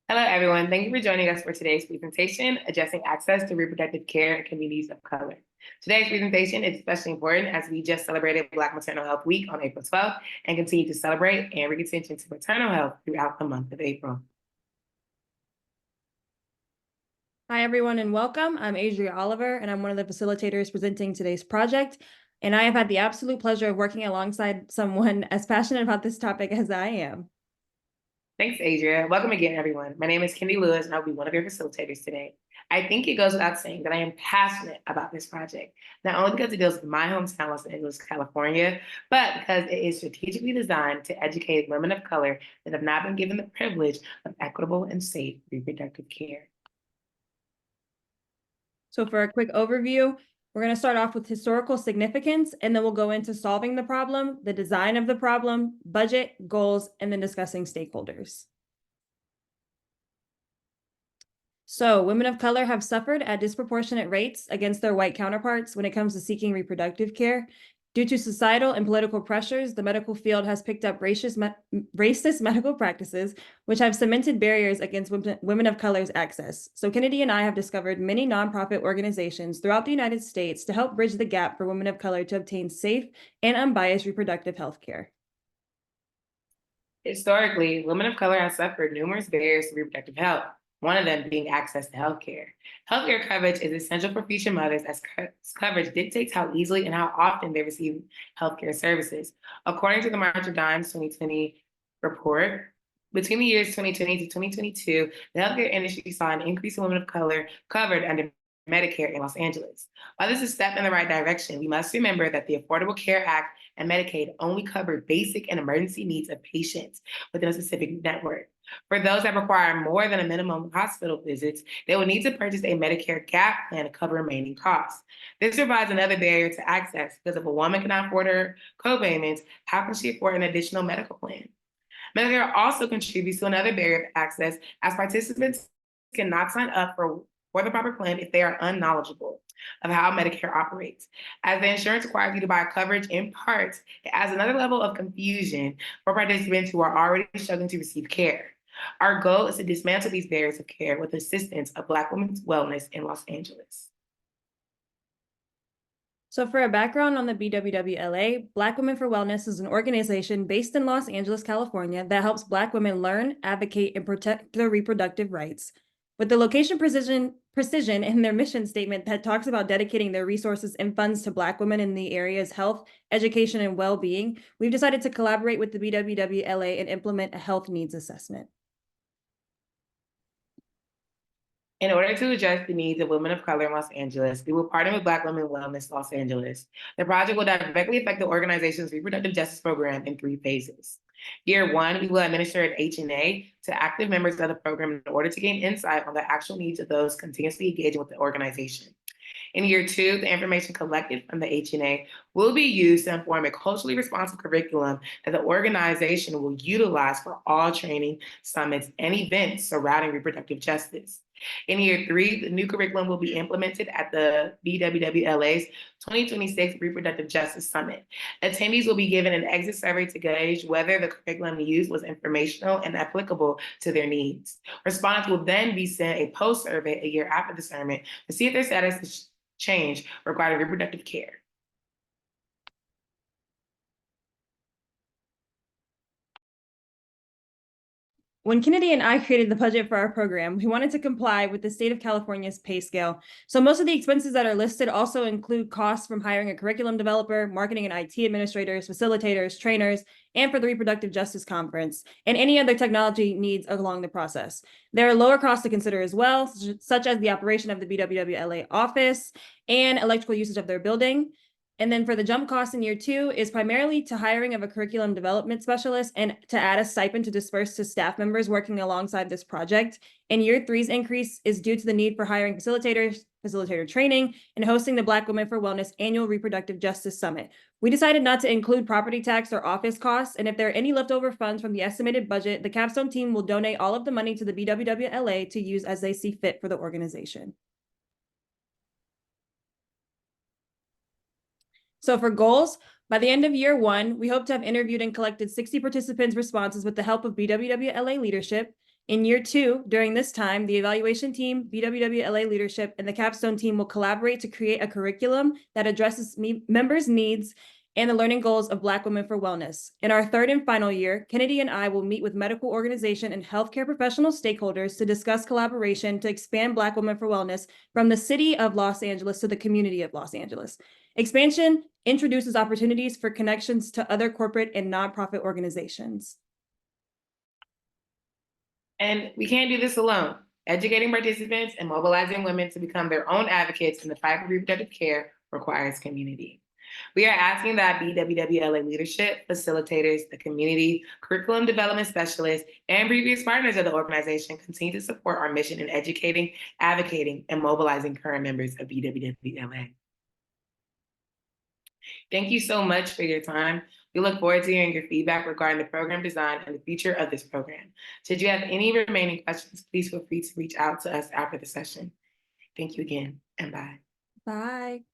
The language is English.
Hello, everyone. Thank you for joining us for today's presentation, Addressing Access to Reproductive Care in Communities of Color. Today's presentation is especially important as we just celebrated Black Maternal Health Week on April 12th and continue to celebrate and bring attention to maternal health throughout the month of April. Hi, everyone, and welcome. I'm Adria Oliver, and I'm one of the facilitators presenting today's project. And I have had the absolute pleasure of working alongside someone as passionate about this topic as I am. Thanks, Adria. Welcome again, everyone. My name is Kendi Lewis, and I'll be one of your facilitators today. I think it goes without saying that I am passionate about this project, not only because it deals with my hometown, Los Angeles, California, but because it is strategically designed to educate women of color that have not been given the privilege of equitable and safe reproductive care. So for a quick overview, we're going to start off with historical significance, and then we'll go into solving the problem, the design of the problem, budget, goals, and then discussing stakeholders. So women of color have suffered at disproportionate rates against their white counterparts when it comes to seeking reproductive care. Due to societal and political pressures, the medical field has picked up racist medical practices, which have cemented barriers against women of color's access. So Kennedy and I have discovered many nonprofit organizations throughout the United States to help bridge the gap for women of color to obtain safe and unbiased reproductive health care. Historically, women of color have suffered numerous barriers to reproductive health, one of them being access to healthcare. Healthcare coverage is essential for future mothers as coverage dictates how easily and how often they receive healthcare services. According to the March of Dimes 2020 report, between the years 2020 to 2022, the healthcare industry saw an increase in women of color covered under Medicare in Los Angeles. While this is a step in the right direction, we must remember that the Affordable Care Act and Medicaid only cover basic and emergency needs of patients within a specific network. For those that require more than a minimum hospital visits, they will need to purchase a Medicare gap plan to cover remaining costs. This provides another barrier to access because if a woman cannot afford her co-payments, how can she afford an additional medical plan? Medicare also contributes to another barrier of access as participants cannot sign up for the proper plan if they are unknowledgeable of how Medicare operates. As the insurance requires you to buy coverage in parts, it adds another level of confusion for participants who are already struggling to receive care. Our goal is to dismantle these barriers of care with the assistance of Black Women's Wellness in Los Angeles. So for a background on the BWWLA, Black Women for Wellness is an organization based in Los Angeles, California that helps Black women learn, advocate, and protect their reproductive rights. With the location precision in their mission statement that talks about dedicating their resources and funds to Black women in the area's health, education, and well-being, we've decided to collaborate with the BWWLA and implement a health needs assessment. In order to address the needs of women of color in Los Angeles, we will partner with Black Women Wellness Los Angeles. The project will directly affect the organization's reproductive justice program in 3 phases. Year 1, we will administer an HNA to active members of the program in order to gain insight on the actual needs of those continuously engaging with the organization. In year 2, the information collected from the HNA will be used to inform a culturally responsive curriculum that the organization will utilize for all training, summits, and events surrounding reproductive justice. In year 3, the new curriculum will be implemented at the BWWLA's 2026 Reproductive Justice Summit. Attendees will be given an exit survey to gauge whether the curriculum used was informational and applicable to their needs. Respondents will then be sent a post-survey a year after the summit to see if their status has changed regarding reproductive care. When Kennedy and I created the budget for our program, we wanted to comply with the state of California's pay scale. So most of the expenses that are listed also include costs from hiring a curriculum developer, marketing and IT administrators, facilitators, trainers, and for the Reproductive Justice Conference, and any other technology needs along the process. There are lower costs to consider as well, such as the operation of the BWWLA office and electrical usage of their building. And then for the jump cost in year 2 is primarily to hiring of a curriculum development specialist and to add a stipend to disperse to staff members working alongside this project. And year 3's increase is due to the need for hiring facilitators, facilitator training, and hosting the Black Women for Wellness Annual Reproductive Justice Summit. We decided not to include property tax or office costs, and if there are any leftover funds from the estimated budget, the Capstone team will donate all of the money to the BWWLA to use as they see fit for the organization. So for goals, by the end of year 1, we hope to have interviewed and collected 60 participants' responses with the help of BWWLA leadership. In year 2, during this time, the evaluation team, BWWLA leadership, and the capstone team will collaborate to create a curriculum that addresses members' needs and the learning goals of Black Women for Wellness. In our 3rd and final year, Kennedy and I will meet with medical organization and healthcare professional stakeholders to discuss collaboration to expand Black Women for Wellness from the city of Los Angeles to the community of Los Angeles. Expansion introduces opportunities for connections to other corporate and nonprofit organizations. And we can't do this alone. Educating participants and mobilizing women to become their own advocates in the fight for reproductive care requires community. We are asking that BWWLA leadership, facilitators, the community, curriculum development specialists, and previous partners of the organization continue to support our mission in educating, advocating, and mobilizing current members of BWWLA. Thank you so much for your time. We look forward to hearing your feedback regarding the program design and the future of this program. Should you have any remaining questions, please feel free to reach out to us after the session. Thank you again, and bye. Bye.